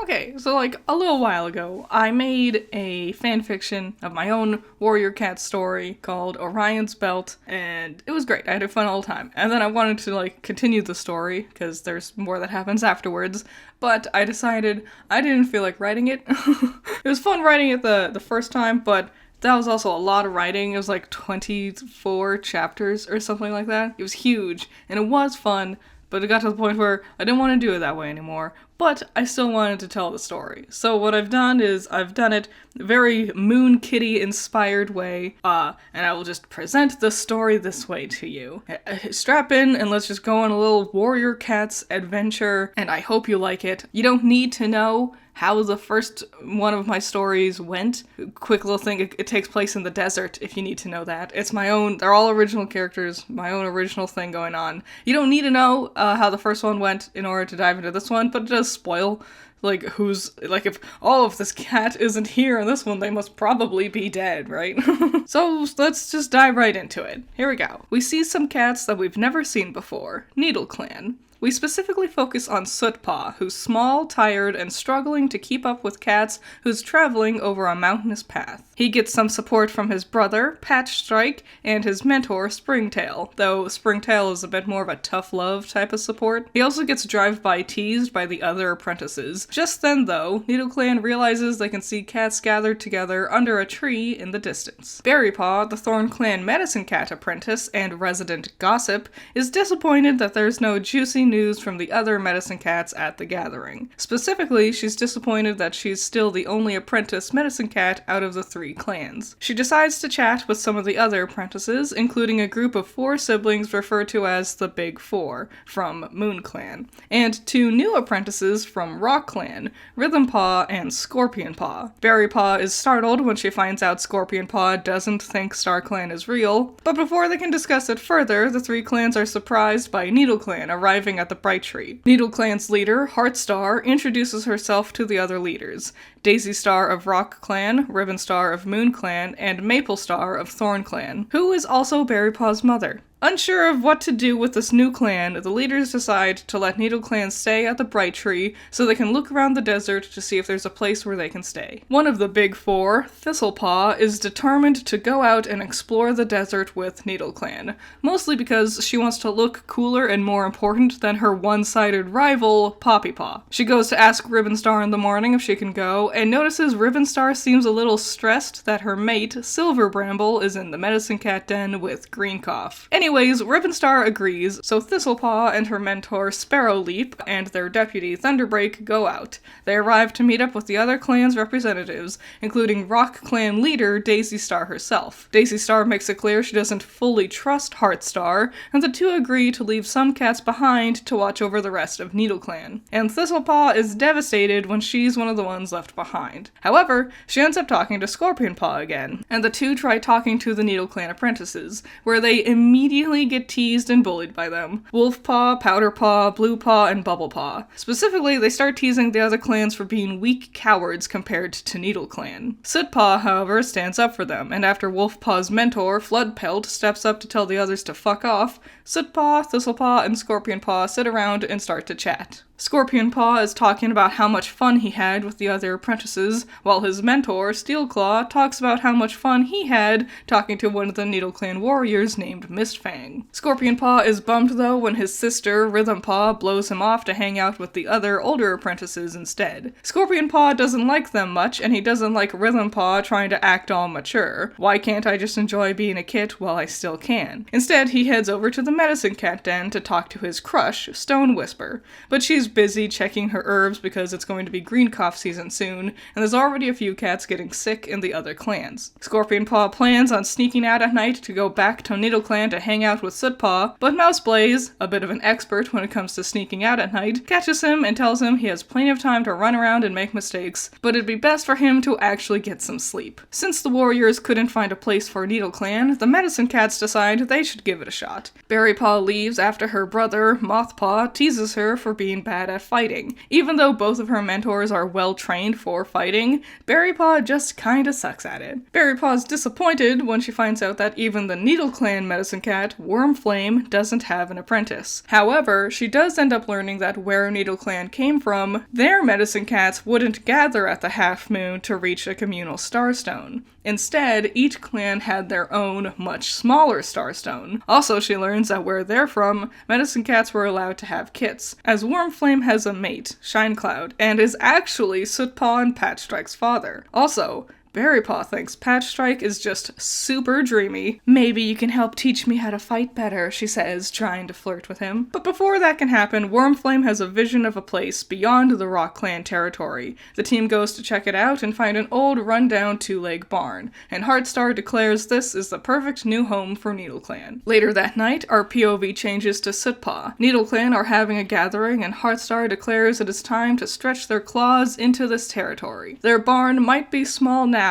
Okay, so like a little while ago, I made a fanfiction of my own warrior cat story called Orion's Belt, and it was great. I had a fun old time. And then I wanted to like continue the story because there's more that happens afterwards, but I decided I didn't feel like writing it. It was fun writing it the first time, but that was also a lot of writing. It was like 24 chapters or something like that. It was huge, and it was fun, but it got to the point where I didn't want to do it that way anymore. But I still wanted to tell the story. So what I've done is I've done it very Moon Kitty inspired way, and I will just present the story this way to you. Strap in and let's just go on a little warrior cat's adventure, and I hope you like it. You don't need to know how the first one of my stories went. Quick little thing, it takes place in the desert, if you need to know that. It's my own, they're all original characters, my own original thing going on. You don't need to know how the first one went in order to dive into this one, but it does spoil, like, if this cat isn't here in this one, they must probably be dead, right? So let's just dive right into it. Here we go. We see some cats that we've never seen before. Needle Clan. We specifically focus on Sootpaw, who's small, tired, and struggling to keep up with cats who's traveling over a mountainous path. He gets some support from his brother, Patchstrike, and his mentor, Springtail, though Springtail is a bit more of a tough love type of support. He also gets drive-by teased by the other apprentices. Just then, though, Needle Clan realizes they can see cats gathered together under a tree in the distance. Berrypaw, the Thorn Clan medicine cat apprentice and resident gossip, is disappointed that there's no juicy news from the other medicine cats at the gathering. Specifically, she's disappointed that she's still the only apprentice medicine cat out of the 3 clans. She decides to chat with some of the other apprentices, including a group of 4 siblings referred to as the Big Four from Moon Clan, and 2 new apprentices from Rock Clan, Rhythmpaw and Scorpionpaw. Berrypaw is startled when she finds out Scorpionpaw doesn't think Star Clan is real, but before they can discuss it further, the 3 clans are surprised by Needle Clan arriving at the Bright Tree. Needle Clan's leader, Heartstar, introduces herself to the other leaders, Daisy Star of Rock Clan, Ribbon Star of Moon Clan, and Maple Star of Thorn Clan, who is also Berrypaw's mother. Unsure of what to do with this new clan, the leaders decide to let Needle Clan stay at the Bright Tree so they can look around the desert to see if there's a place where they can stay. One of the Big Four, Thistlepaw, is determined to go out and explore the desert with Needle Clan, mostly because she wants to look cooler and more important than her one-sided rival, Poppypaw. She goes to ask Ribbon Star in the morning if she can go, and notices Ribbon Star seems a little stressed that her mate, Silver Bramble, is in the medicine cat den with Greencough. Anyways, Ribbon Star agrees, so Thistlepaw and her mentor Sparrowleap and their deputy Thunderbreak go out. They arrive to meet up with the other clan's representatives, including Rock Clan leader Daisy Star herself. Daisy Star makes it clear she doesn't fully trust Heartstar, and the two agree to leave some cats behind to watch over the rest of Needle Clan. And Thistlepaw is devastated when she's one of the ones left behind. However, she ends up talking to Scorpionpaw again, and the two try talking to the Needle Clan apprentices, where they immediately get teased and bullied by them. Wolfpaw, Powderpaw, Bluepaw, and Bubblepaw. Specifically, they start teasing the other clans for being weak cowards compared to Needle Clan. Sootpaw, however, stands up for them, and after Wolfpaw's mentor, Floodpelt, steps up to tell the others to fuck off, Sootpaw, Thistlepaw, and Scorpionpaw sit around and start to chat. Scorpionpaw is talking about how much fun he had with the other apprentices, while his mentor, Steelclaw, talks about how much fun he had talking to one of the Needle Clan warriors named Mistfang. Scorpionpaw is bummed though when his sister, Rhythmpaw, blows him off to hang out with the other older apprentices instead. Scorpionpaw doesn't like them much, and he doesn't like Rhythmpaw trying to act all mature. Why can't I just enjoy being a kid while I still can? Instead, he heads over to the medicine cat den to talk to his crush, Stone Whisper, but she's busy checking her herbs because it's going to be Greencough season soon, and there's already a few cats getting sick in the other clans. Scorpionpaw plans on sneaking out at night to go back to Needle Clan to hang out with Sootpaw, but Mouseblaze, a bit of an expert when it comes to sneaking out at night, catches him and tells him he has plenty of time to run around and make mistakes, but it'd be best for him to actually get some sleep. Since the warriors couldn't find a place for Needle Clan, the medicine cats decide they should give it a shot. Berrypaw leaves after her brother, Mothpaw, teases her for being bad at fighting. Even though both of her mentors are well trained for fighting, Berrypaw just kinda sucks at it. Berrypaw's disappointed when she finds out that even the Needle Clan medicine cat, Wormflame, doesn't have an apprentice. However, she does end up learning that where Needle Clan came from, their medicine cats wouldn't gather at the half moon to reach a communal starstone. Instead, each clan had their own, much smaller starstone. Also, she learns that where they're from, medicine cats were allowed to have kits, as Wormflame has a mate, Shinecloud, and is actually Sootpaw and Patchstrike's father. Also, Berrypaw thinks Patchstrike is just super dreamy. Maybe you can help teach me how to fight better, she says, trying to flirt with him. But before that can happen, Wormflame has a vision of a place beyond the Rock Clan territory. The team goes to check it out and find an old rundown two-leg barn, and Heartstar declares this is the perfect new home for Needle Clan. Later that night, our POV changes to Sootpaw. Needle Clan are having a gathering, and Heartstar declares it is time to stretch their claws into this territory. Their barn might be small now,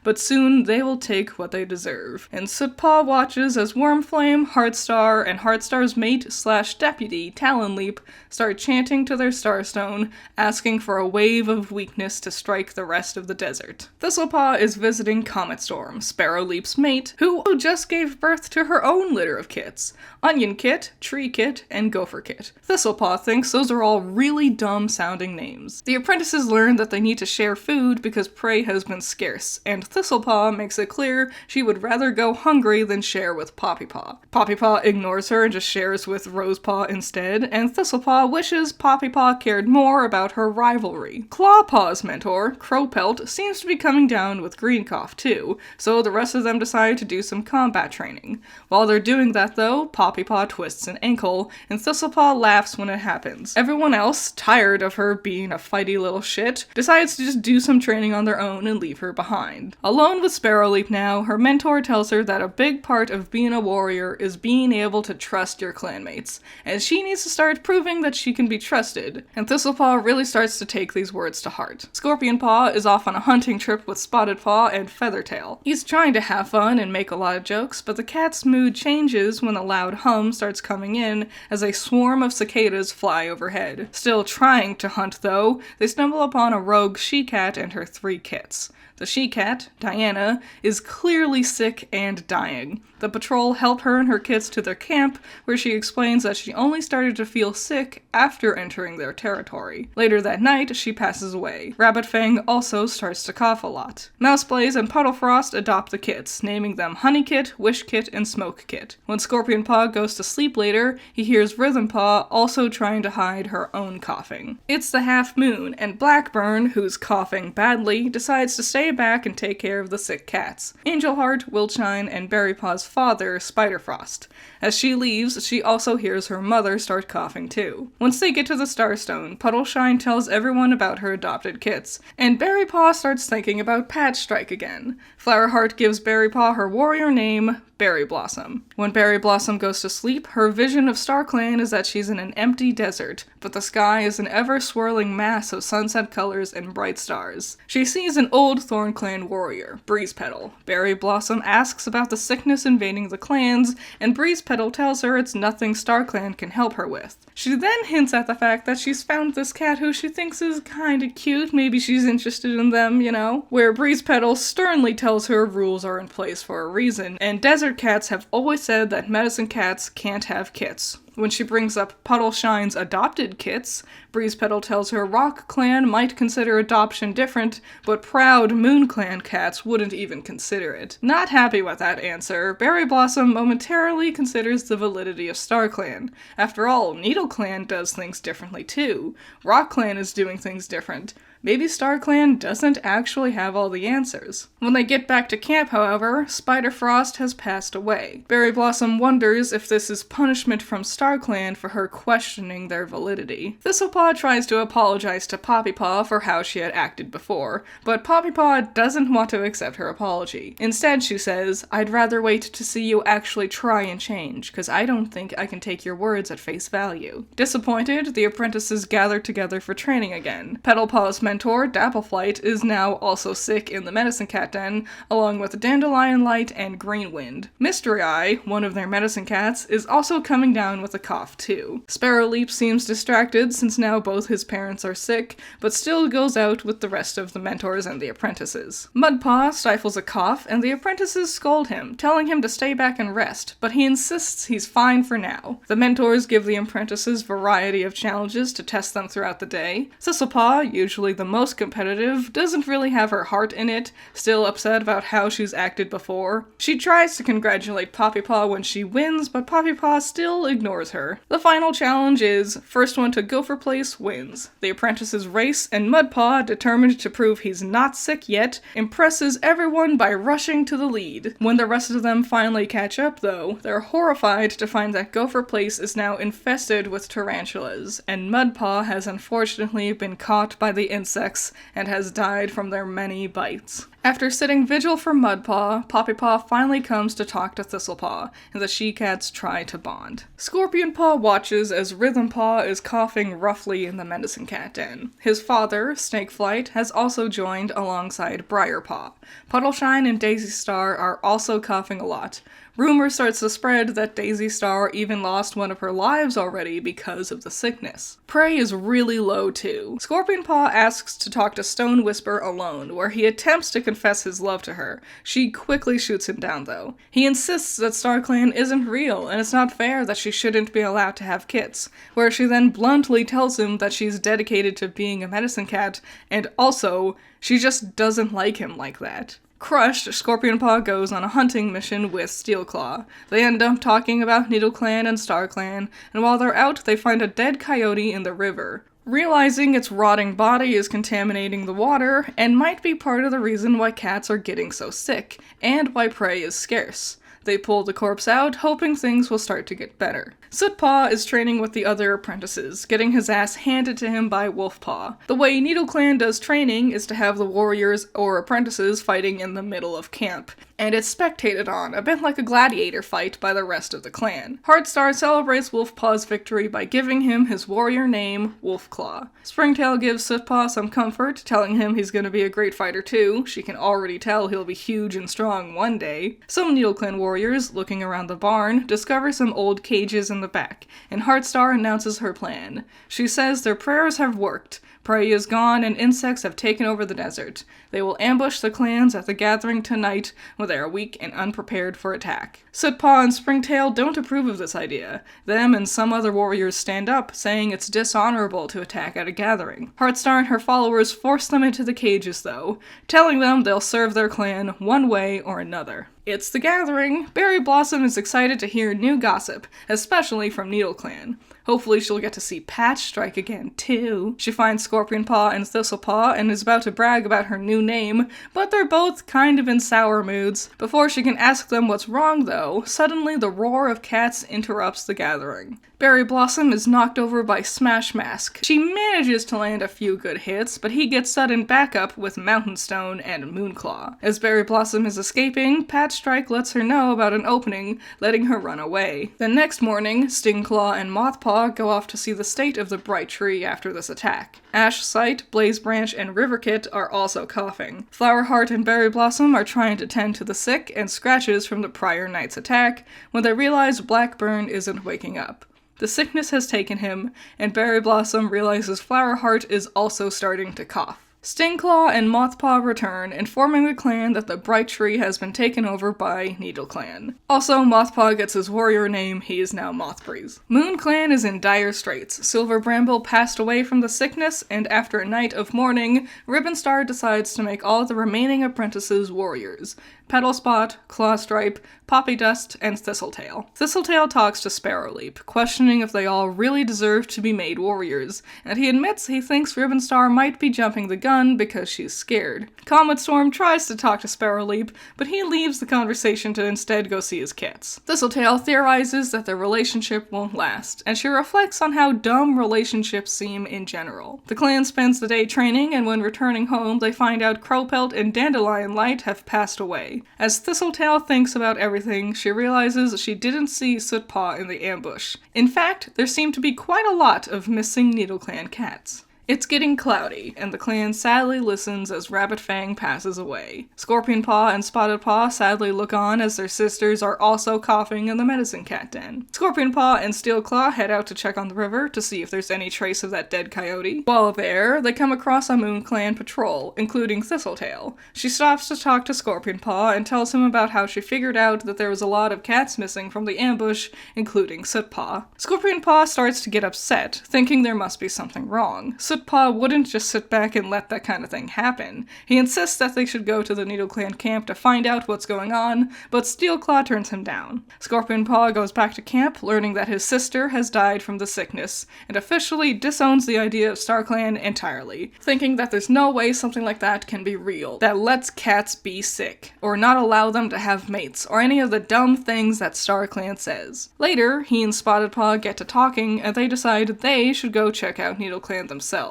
but soon they will take what they deserve. And Sootpaw watches as Wormflame, Heartstar, and Heartstar's mate/deputy, Talonleap, start chanting to their starstone, asking for a wave of weakness to strike the rest of the desert. Thistlepaw is visiting Cometstorm, Sparrowleap's mate, who just gave birth to her own litter of kits: Onion Kit, Tree Kit, and Gopher Kit. Thistlepaw thinks those are all really dumb sounding names. The apprentices learn that they need to share food because prey has been scarce, and Thistlepaw makes it clear she would rather go hungry than share with Poppypaw. Poppypaw ignores her and just shares with Rosepaw instead, and Thistlepaw wishes Poppypaw cared more about her rivalry. Clawpaw's mentor, Crowpelt, seems to be coming down with Greencough too, so the rest of them decide to do some combat training. While they're doing that though, Poppypaw twists an ankle, and Thistlepaw laughs when it happens. Everyone else, tired of her being a fighty little shit, decides to just do some training on their own and leave her behind. Alone with Sparrowleap now, her mentor tells her that a big part of being a warrior is being able to trust your clanmates, and she needs to start proving that she can be trusted, and Thistlepaw really starts to take these words to heart. Scorpionpaw is off on a hunting trip with Spottedpaw and Feathertail. He's trying to have fun and make a lot of jokes, but the cat's mood changes when a loud hum starts coming in as a swarm of cicadas fly overhead. Still trying to hunt though, they stumble upon a rogue she-cat and her 3 kits. The she-cat, Diana, is clearly sick and dying. The patrol help her and her kits to their camp, where she explains that she only started to feel sick after entering their territory. Later that night, she passes away. Rabbitfang also starts to cough a lot. Mouseblaze and Puddlefrost adopt the kits, naming them Honey Kit, Wish Kit, and Smoke Kit. When Scorpionpaw goes to sleep later, he hears Rhythmpaw also trying to hide her own coughing. It's the half moon, and Blackburn, who's coughing badly, decides to stay back and take care of the sick cats: Angelheart, Wiltshine, and Berrypaw's father, Spiderfrost. As she leaves, she also hears her mother start coughing too. Once they get to the Starstone, Puddleshine tells everyone about her adopted kits, and Berrypaw starts thinking about Patchstrike again. Flowerheart gives Berrypaw her warrior name, Berry Blossom. When Berry Blossom goes to sleep, her vision of StarClan is that she's in an empty desert, but the sky is an ever-swirling mass of sunset colors and bright stars. She sees an old ThornClan warrior, Breezepetal. Berry Blossom asks about the sickness invading the clans, and Breezepetal tells her it's nothing StarClan can help her with. She then hints at the fact that she's found this cat who she thinks is kinda cute, maybe she's interested in them, you know? Where Breezepetal sternly tells her rules are in place for a reason, and desert cats have always said that medicine cats can't have kits. When she brings up Puddleshine's adopted kits, Breezepetal tells her Rock Clan might consider adoption different, but proud Moon Clan cats wouldn't even consider it. Not happy with that answer, Berry Blossom momentarily considers the validity of StarClan. After all, Needle Clan does things differently too. Rock Clan is doing things different. Maybe StarClan doesn't actually have all the answers. When they get back to camp, however, Spiderfrost has passed away. Berry Blossom wonders if this is punishment from StarClan for her questioning their validity. Thistlepaw tries to apologize to Poppypaw for how she had acted before, but Poppypaw doesn't want to accept her apology. Instead, she says, "I'd rather wait to see you actually try and change, cause I don't think I can take your words at face value." Disappointed, the apprentices gather together for training again. Petalpaw's mentor mentor, Dappleflight, is now also sick in the medicine cat den, along with Dandelion Light and Greenwind. Mystery Eye, one of their medicine cats, is also coming down with a cough too. Sparrowleap seems distracted since now both his parents are sick, but still goes out with the rest of the mentors and the apprentices. Mudpaw stifles a cough, and the apprentices scold him, telling him to stay back and rest, but he insists he's fine for now. The mentors give the apprentices variety of challenges to test them throughout the day. Thistlepaw, usually the most competitive, doesn't really have her heart in it, still upset about how she's acted before. She tries to congratulate Poppypaw when she wins, but Poppypaw still ignores her. The final challenge is, first one to Gopher Place wins. The apprentices race, and Mudpaw, determined to prove he's not sick yet, impresses everyone by rushing to the lead. When the rest of them finally catch up, though, they're horrified to find that Gopher Place is now infested with tarantulas, and Mudpaw has unfortunately been caught by the insects and has died from their many bites. After sitting vigil for Mudpaw, Poppypaw finally comes to talk to Thistlepaw, and the she-cats try to bond. Scorpionpaw watches as Rhythmpaw is coughing roughly in the medicine cat den. His father, Snakeflight, has also joined alongside Briarpaw. Puddleshine and Daisy Star are also coughing a lot. Rumor starts to spread that Daisy Star even lost one of her lives already because of the sickness. Prey is really low too. Scorpionpaw asks to talk to Stone Whisper alone, where he attempts to confess his love to her. She quickly shoots him down though. He insists that StarClan isn't real, and it's not fair that she shouldn't be allowed to have kits, where she then bluntly tells him that she's dedicated to being a medicine cat, and also, she just doesn't like him like that. Crushed, Scorpionpaw goes on a hunting mission with Steelclaw. They end up talking about NeedleClan and StarClan, and while they're out, they find a dead coyote in the river. Realizing its rotting body is contaminating the water, and might be part of the reason why cats are getting so sick, and why prey is scarce. They pull the corpse out, hoping things will start to get better. Sootpaw is training with the other apprentices, getting his ass handed to him by Wolfpaw. The way NeedleClan does training is to have the warriors or apprentices fighting in the middle of camp, and it's spectated on, a bit like a gladiator fight by the rest of the clan. Heartstar celebrates Wolfpaw's victory by giving him his warrior name, Wolfclaw. Springtail gives Sootpaw some comfort, telling him he's gonna be a great fighter too. She can already tell he'll be huge and strong one day. Some NeedleClan warriors, looking around the barn, discover some old cages in the back, and Heartstar announces her plan. She says their prayers have worked. Prey is gone and insects have taken over the desert. They will ambush the clans at the gathering tonight when they are weak and unprepared for attack. Sootpaw and Springtail don't approve of this idea. Them and some other warriors stand up, saying it's dishonorable to attack at a gathering. Heartstar and her followers force them into the cages though, telling them they'll serve their clan one way or another. It's the gathering. Berry Blossom is excited to hear new gossip, especially from NeedleClan. Hopefully she'll get to see Patch strike again, too. She finds Scorpionpaw and Thistlepaw and is about to brag about her new name, but they're both kind of in sour moods. Before she can ask them what's wrong, though, suddenly the roar of cats interrupts the gathering. Berry Blossom is knocked over by Smash Mask. She manages to land a few good hits, but he gets sudden backup with Mountain Stone and Moonclaw. As Berry Blossom is escaping, Patch Strike lets her know about an opening, letting her run away. The next morning, Stingclaw and Mothpaw go off to see the state of the Bright Tree after this attack. Ash Sight, Blaze Branch, and Riverkit are also coughing. Flowerheart and Berry Blossom are trying to tend to the sick and scratches from the prior night's attack when they realize Blackburn isn't waking up. The sickness has taken him, and Berry Blossom realizes Flowerheart is also starting to cough. Stingclaw and Mothpaw return, informing the clan that the Bright Tree has been taken over by NeedleClan. Also, Mothpaw gets his warrior name, he is now Mothbreeze. MoonClan is in dire straits. Silver Bramble passed away from the sickness, and after a night of mourning, Ribbonstar decides to make all the remaining apprentices warriors. Petalspot, Clawstripe, Poppy Dust, and Thistletail. Thistletail talks to Sparrowleap, questioning if they all really deserve to be made warriors, and he admits he thinks Ribbonstar might be jumping the gun because she's scared. Cometstorm tries to talk to Sparrowleap, but he leaves the conversation to instead go see his kits. Thistletail theorizes that their relationship won't last, and she reflects on how dumb relationships seem in general. The clan spends the day training, and when returning home, they find out Crowpelt and Dandelion Light have passed away. As Thistletail thinks about everything, she realizes she didn't see Sootpaw in the ambush. In fact, there seem to be quite a lot of missing NeedleClan cats. It's getting cloudy, and the clan sadly listens as Rabbit Fang passes away. Scorpion Paw and Spotted Paw sadly look on as their sisters are also coughing in the medicine cat den. Scorpion Paw and Steel Claw head out to check on the river to see if there's any trace of that dead coyote. While there, they come across a Moon Clan patrol, including Thistletail. She stops to talk to Scorpion Paw and tells him about how she figured out that there was a lot of cats missing from the ambush, including Soot Paw. Scorpion Paw starts to get upset, thinking there must be something wrong. Soot Paw wouldn't just sit back and let that kind of thing happen. He insists that they should go to the Needle Clan camp to find out what's going on, but Steel Claw turns him down. Scorpion Paw goes back to camp, learning that his sister has died from the sickness, and officially disowns the idea of StarClan entirely, thinking that there's no way something like that can be real, that lets cats be sick, or not allow them to have mates, or any of the dumb things that StarClan says. Later, he and Spotted Paw get to talking, and they decide they should go check out Needle Clan themselves,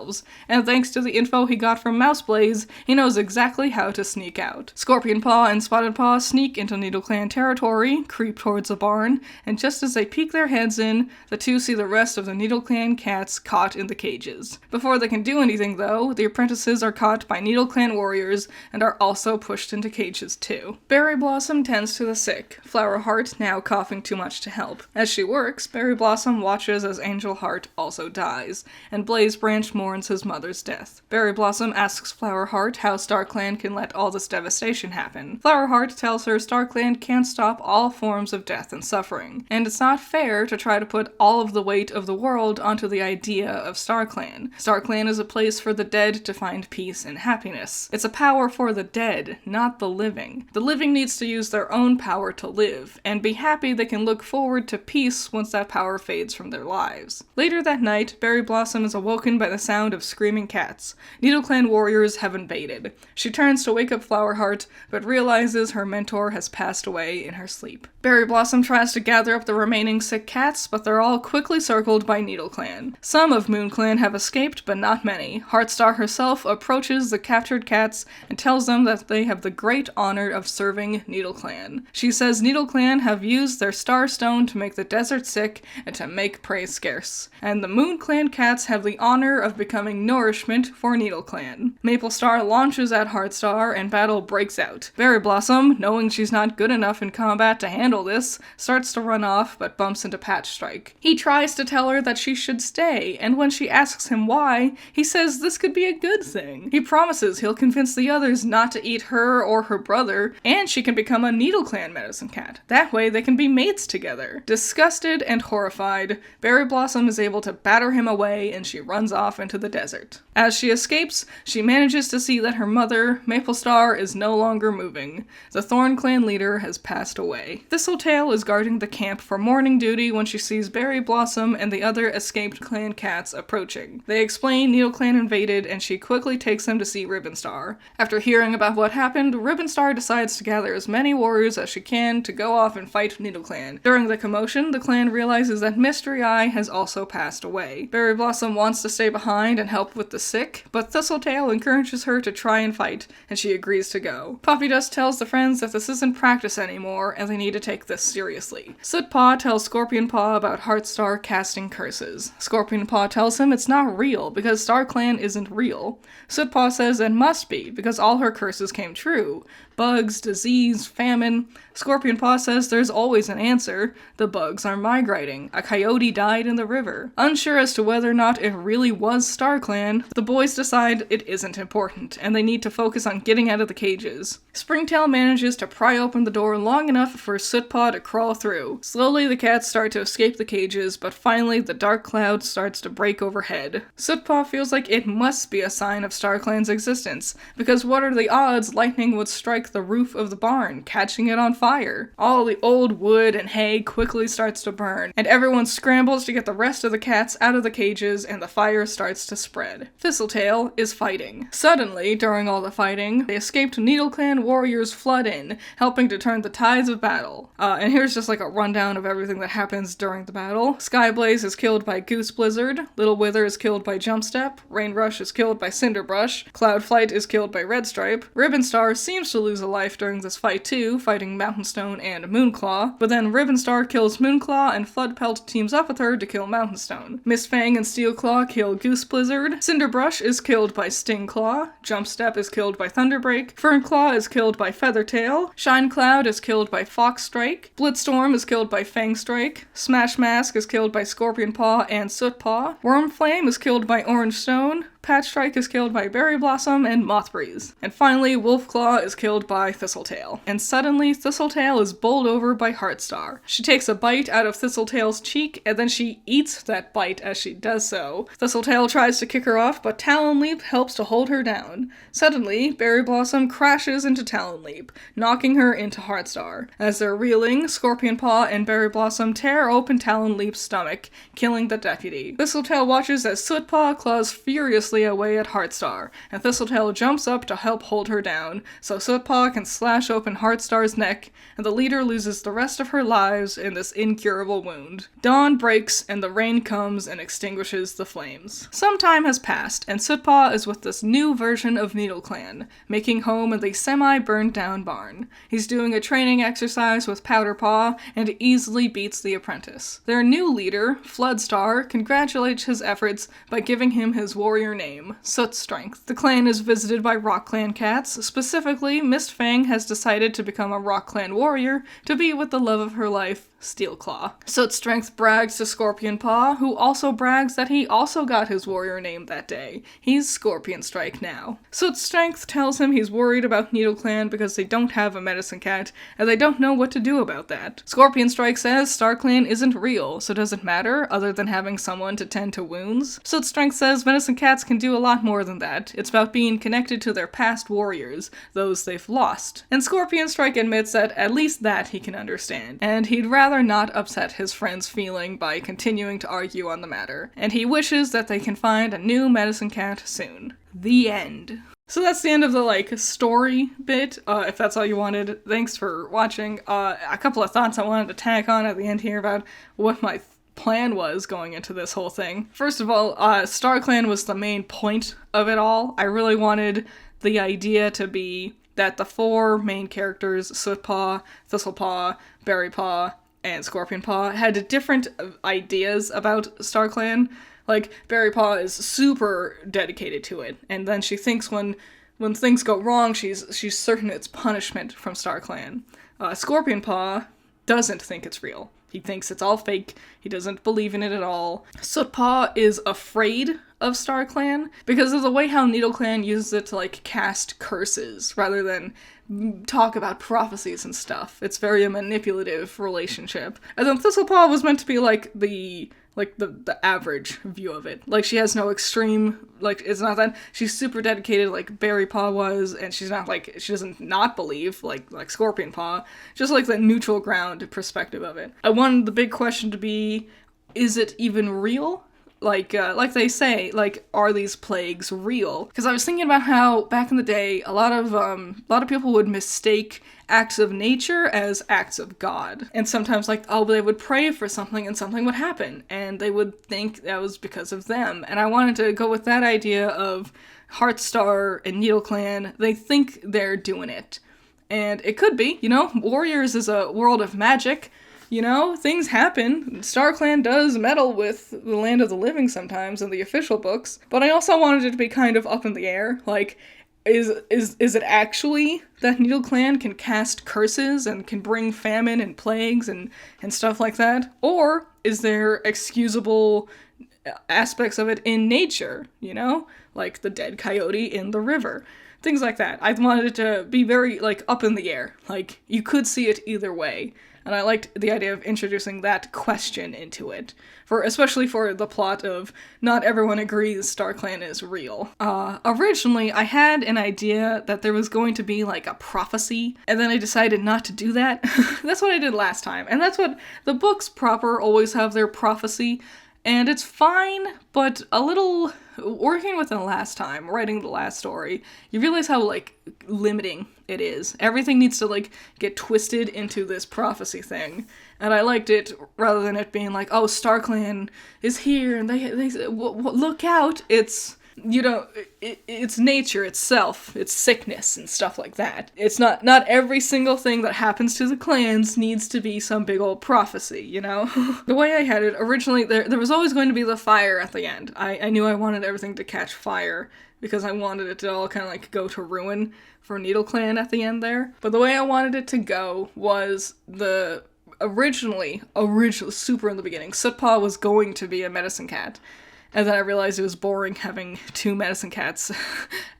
and thanks to the info he got from Mouseblaze, he knows exactly how to sneak out. Scorpion Paw and Spotted Paw sneak into Needle Clan territory, creep towards a barn, and just as they peek their heads in, the two see the rest of the Needle Clan cats caught in the cages. Before they can do anything though, the apprentices are caught by Needle Clan warriors and are also pushed into cages too. Berry Blossom tends to the sick, Flower Heart now coughing too much to help. As she works, Berry Blossom watches as Angel Heart also dies, and Blaze Branch mourns his mother's death. Berry Blossom asks Flower Heart how StarClan can let all this devastation happen. Flower Heart tells her StarClan can't stop all forms of death and suffering, and it's not fair to try to put all of the weight of the world onto the idea of StarClan. StarClan is a place for the dead to find peace and happiness. It's a power for the dead, not the living. The living needs to use their own power to live, and be happy they can look forward to peace once that power fades from their lives. Later that night, Berry Blossom is awoken by the sound of screaming cats. Needle Clan warriors have invaded. She turns to wake up Flower Heart, but realizes her mentor has passed away in her sleep. Berry Blossom tries to gather up the remaining sick cats, but they're all quickly circled by Needle Clan. Some of Moon Clan have escaped, but not many. Heartstar herself approaches the captured cats and tells them that they have the great honor of serving Needle Clan. She says Needle Clan have used their Star Stone to make the desert sick and to make prey scarce, and the Moon Clan cats have the honor of becoming nourishment for Needle Clan. Maple Star launches at Heartstar and battle breaks out. Berry Blossom, knowing she's not good enough in combat to handle this, starts to run off but bumps into Patch Strike. He tries to tell her that she should stay, and when she asks him why, he says this could be a good thing. He promises he'll convince the others not to eat her or her brother, and she can become a Needle Clan medicine cat. That way they can be mates together. Disgusted and horrified, Berry Blossom is able to batter him away and she runs off into the desert. As she escapes, she manages to see that her mother, Maple Star, is no longer moving. The Thorn Clan leader has passed away. Thistletail is guarding the camp for morning duty when she sees Berry Blossom and the other escaped clan cats approaching. They explain Needle Clan invaded and she quickly takes them to see Ribbonstar. After hearing about what happened, Ribbonstar decides to gather as many warriors as she can to go off and fight Needle Clan. During the commotion, the clan realizes that Mystery Eye has also passed away. Berry Blossom wants to stay behind and help with the sick, but Thistletail encourages her to try and fight, and she agrees to go. Puffy Dust tells the friends that this isn't practice anymore, and they need to take this seriously. Soot Paw tells Scorpion Paw about Heartstar casting curses. Scorpion Paw tells him it's not real, because StarClan isn't real. Soot Paw says it must be, because all her curses came true. Bugs, disease, famine. Scorpion Paw says there's always an answer. The bugs are migrating. A coyote died in the river. Unsure as to whether or not it really was StarClan, the boys decide it isn't important, and they need to focus on getting out of the cages. Springtail manages to pry open the door long enough for Soot Paw to crawl through. Slowly the cats start to escape the cages, but finally the dark cloud starts to break overhead. Soot Paw feels like it must be a sign of StarClan's existence, because what are the odds lightning would strike the roof of the barn, catching it on fire? All the old wood and hay quickly starts to burn, and everyone scrambles to get the rest of the cats out of the cages, and the fire starts to spread. Thistletail is fighting. Suddenly, during all the fighting, the escaped Needle Clan warriors flood in, helping to turn the tides of battle. And here's just like a rundown of everything that happens during the battle. Skyblaze is killed by Goose Blizzard, Little Wither is killed by Jumpstep, Rainrush is killed by Cinderbrush, Cloudflight is killed by Redstripe, Ribbonstar seems to lose a life during this fight too, fighting Mountainstone and Moonclaw, but then Ribbonstar kills Moonclaw and Floodpelt teams up with her to kill Mountainstone. Miss Fang and Steelclaw kill Goose Blizzard, Cinderbrush is killed by Stingclaw, Jumpstep is killed by Thunderbreak, Fernclaw is killed by Feathertail, Shinecloud is killed by Foxstrike, Blitzstorm is killed by Fangstrike, Smash Mask is killed by Scorpionpaw and Sootpaw, Wormflame is killed by Orangestone, Patchstrike is killed by Berry Blossom and Mothbreeze. And finally, Wolfclaw is killed by Thistletail. And suddenly, Thistletail is bowled over by Heartstar. She takes a bite out of Thistletail's cheek, and then she eats that bite as she does so. Thistletail tries to kick her off, but Talonleap helps to hold her down. Suddenly, Berry Blossom crashes into Talonleap, knocking her into Heartstar. As they're reeling, Scorpionpaw and Berry Blossom tear open Talonleap's stomach, killing the deputy. Thistletail watches as Sootpaw claws furiously away at Heartstar, and Thistletail jumps up to help hold her down, so Sootpaw can slash open Heartstar's neck, and the leader loses the rest of her lives in this incurable wound. Dawn breaks, and the rain comes and extinguishes the flames. Some time has passed, and Sootpaw is with this new version of NeedleClan, making home in the semi-burned-down barn. He's doing a training exercise with Powderpaw, and easily beats the apprentice. Their new leader, Floodstar, congratulates his efforts by giving him his warrior name, Soot Strength. The clan is visited by Rock Clan cats. Specifically, Mistfang has decided to become a Rock Clan warrior to be with the love of her life, Steelclaw. Soot Strength brags to Scorpionpaw, who also brags that he also got his warrior name that day. He's Scorpion Strike now. Soot Strength tells him he's worried about NeedleClan because they don't have a medicine cat, and they don't know what to do about that. Scorpion Strike says StarClan isn't real, so does it matter, other than having someone to tend to wounds? Soot Strength says medicine cats can do a lot more than that. It's about being connected to their past warriors, those they've lost. And Scorpion Strike admits that at least that he can understand, and he'd rather not upset his friend's feeling by continuing to argue on the matter, and he wishes that they can find a new medicine cat soon. The end. So that's the end of the, story bit, if that's all you wanted. Thanks for watching. A couple of thoughts I wanted to tack on at the end here about what my plan was going into this whole thing. First of all, StarClan was the main point of it all. I really wanted the idea to be that the four main characters, Sootpaw, Thistlepaw, Berrypaw, and Scorpionpaw, had different ideas about StarClan. Like, Berrypaw is super dedicated to it, and then she thinks when things go wrong, she's certain it's punishment from StarClan. Scorpionpaw doesn't think it's real. He thinks it's all fake. He doesn't believe in it at all. Sootpaw is afraid of StarClan because of the way how NeedleClan uses it to, cast curses rather than talk about prophecies and stuff. It's very a manipulative relationship. And then Thistlepaw was meant to be, the average view of it. She has no extreme, it's not that she's super dedicated like Berrypaw was, and she's not, she doesn't not believe, like Scorpionpaw, just, the neutral ground perspective of it. I wanted the big question to be, is it even real? Like they say, are these plagues real? Because I was thinking about how, back in the day, a lot of people would mistake acts of nature as acts of God. And sometimes, they would pray for something and something would happen, and they would think that was because of them. And I wanted to go with that idea of Heartstar and NeedleClan. They think they're doing it. And it could be, Warriors is a world of magic. Things happen. StarClan does meddle with the land of the living sometimes in the official books, but I also wanted it to be kind of up in the air. Is it actually that NeedleClan can cast curses and can bring famine and plagues and stuff like that? Or is there excusable aspects of it in nature, like the dead coyote in the river? Things like that. I wanted it to be very, up in the air. You could see it either way. And I liked the idea of introducing that question into it, especially for the plot of not everyone agrees StarClan is real. Originally, I had an idea that there was going to be, a prophecy, and then I decided not to do that. That's what I did last time, and that's what the books proper always have their prophecy, and it's fine, but a little... Working with it last time, writing the last story, you realize how, limiting it is. Everything needs to, get twisted into this prophecy thing. And I liked it, rather than it being StarClan is here, and they look out. It's You know, it's nature itself, it's sickness and stuff like that. It's not every single thing that happens to the clans needs to be some big old prophecy, you know? The way I had it, originally, there was always going to be the fire at the end. I knew I wanted everything to catch fire, because I wanted it to all kind of like go to ruin for Needle Clan at the end there. But the way I wanted it to go was originally, super in the beginning, Sootpaw was going to be a medicine cat. And then I realized it was boring having two medicine cats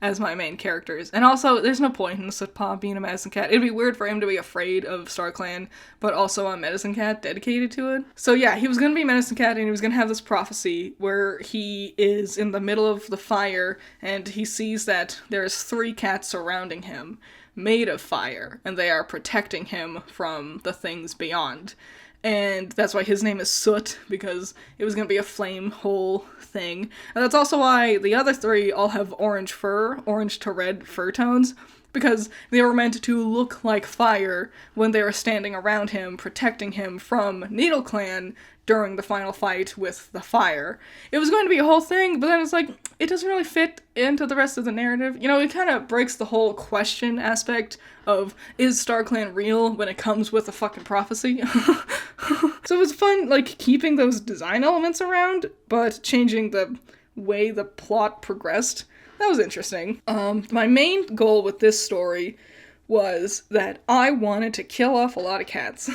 as my main characters. And also, there's no point in Sootpaw being a medicine cat. It'd be weird for him to be afraid of StarClan, but also a medicine cat dedicated to it. So yeah, he was gonna be a medicine cat, and he was gonna have this prophecy where he is in the middle of the fire, and he sees that there's 3 cats surrounding him, made of fire, and they are protecting him from the things beyond. And that's why his name is Soot, because it was going to be a flame hole thing. And that's also why the other 3 all have orange to red fur tones, because they were meant to look like fire when they were standing around him, protecting him from Needle Clan during the final fight with the fire. It was going to be a whole thing, but then it's like, it doesn't really fit into the rest of the narrative. You know, it kind of breaks the whole question aspect of, is StarClan real when it comes with a fucking prophecy? So it was fun, like, keeping those design elements around, but changing the way the plot progressed. That was interesting. My main goal with this story was that I wanted to kill off a lot of cats.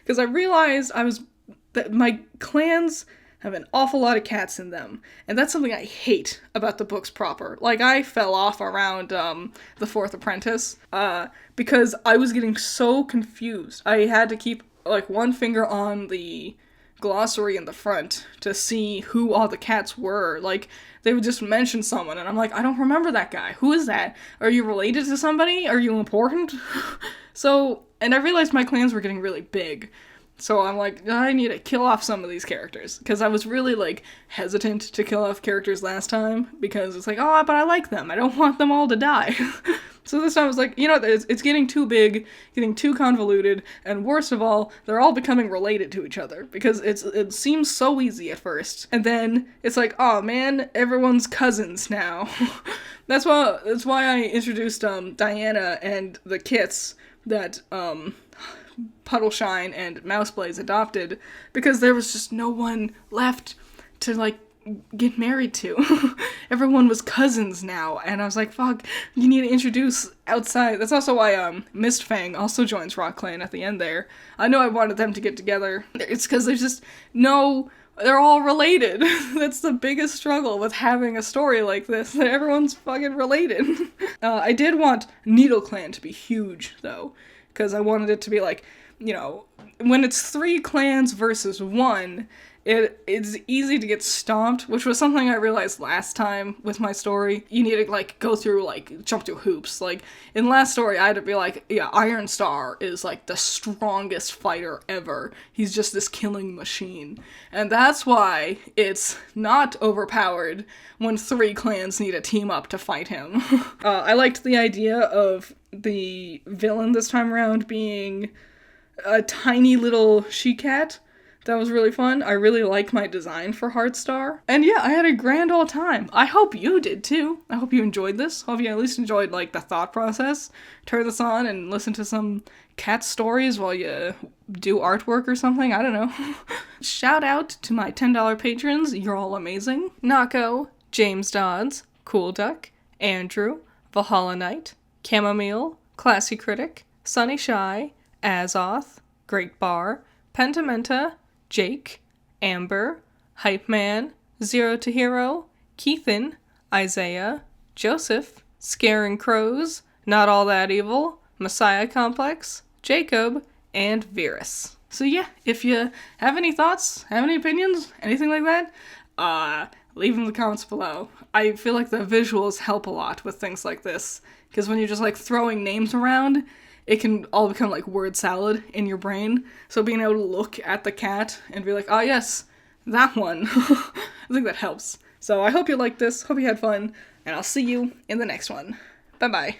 Because I realized that my clans have an awful lot of cats in them. And that's something I hate about the books proper. Like, I fell off around The Fourth Apprentice because I was getting so confused. I had to keep, like, one finger on the glossary in the front to see who all the cats were. Like, they would just mention someone, and I'm like, I don't remember that guy. Who is that? Are you related to somebody? Are you important? So, and I realized my clans were getting really big. So I'm like, I need to kill off some of these characters. Because I was really, like, hesitant to kill off characters last time. Because it's like, oh, but I like them. I don't want them all to die. So this time I was like, you know, it's getting too big, getting too convoluted, and worst of all, they're all becoming related to each other. Because it seems so easy at first. And then it's like, oh man, everyone's cousins now. That's why I introduced Diana and the kits that Puddleshine and Mouseblaze adopted, because there was just no one left to, like, get married to. Everyone was cousins now, and I was like, fuck, you need to introduce outside. That's also why Mistfang also joins Rock Clan at the end there. I know I wanted them to get together. It's because there's just no... They're all related. That's the biggest struggle with having a story like this, that everyone's fucking related. I did want Needle Clan to be huge, though, because I wanted it to be like, you know, when it's 3 clans versus 1, it's easy to get stomped, which was something I realized last time with my story. You need to, like, jump through hoops. Like, in the last story, I had to be like, yeah, Iron Star is, like, the strongest fighter ever. He's just this killing machine. And that's why it's not overpowered when 3 clans need to team up to fight him. I liked the idea of the villain this time around being a tiny little she-cat. That was really fun. I really like my design for Heartstar. And yeah, I had a grand old time. I hope you did too. I hope you enjoyed this. Hope you at least enjoyed, like, the thought process. Turn this on and listen to some cat stories while you do artwork or something. I don't know. Shout out to my $10 patrons. You're all amazing. Nako, James Dodds, Cool Duck, Andrew, Valhalla Knight, Chamomile, Classy Critic, Sunny Shy, Azoth, Great Bar, Pentamenta, Jake, Amber, Hype Man, Zero to Hero, Keithan, Isaiah, Joseph, Scaring Crows, Not All That Evil, Messiah Complex, Jacob, and Virus. So yeah, if you have any thoughts, have any opinions, anything like that, leave them in the comments below. I feel like the visuals help a lot with things like this, because when you're just, like, throwing names around, it can all become like word salad in your brain. So being able to look at the cat and be like, oh yes, that one. I think that helps. So I hope you liked this, hope you had fun, and I'll see you in the next one. Bye-bye.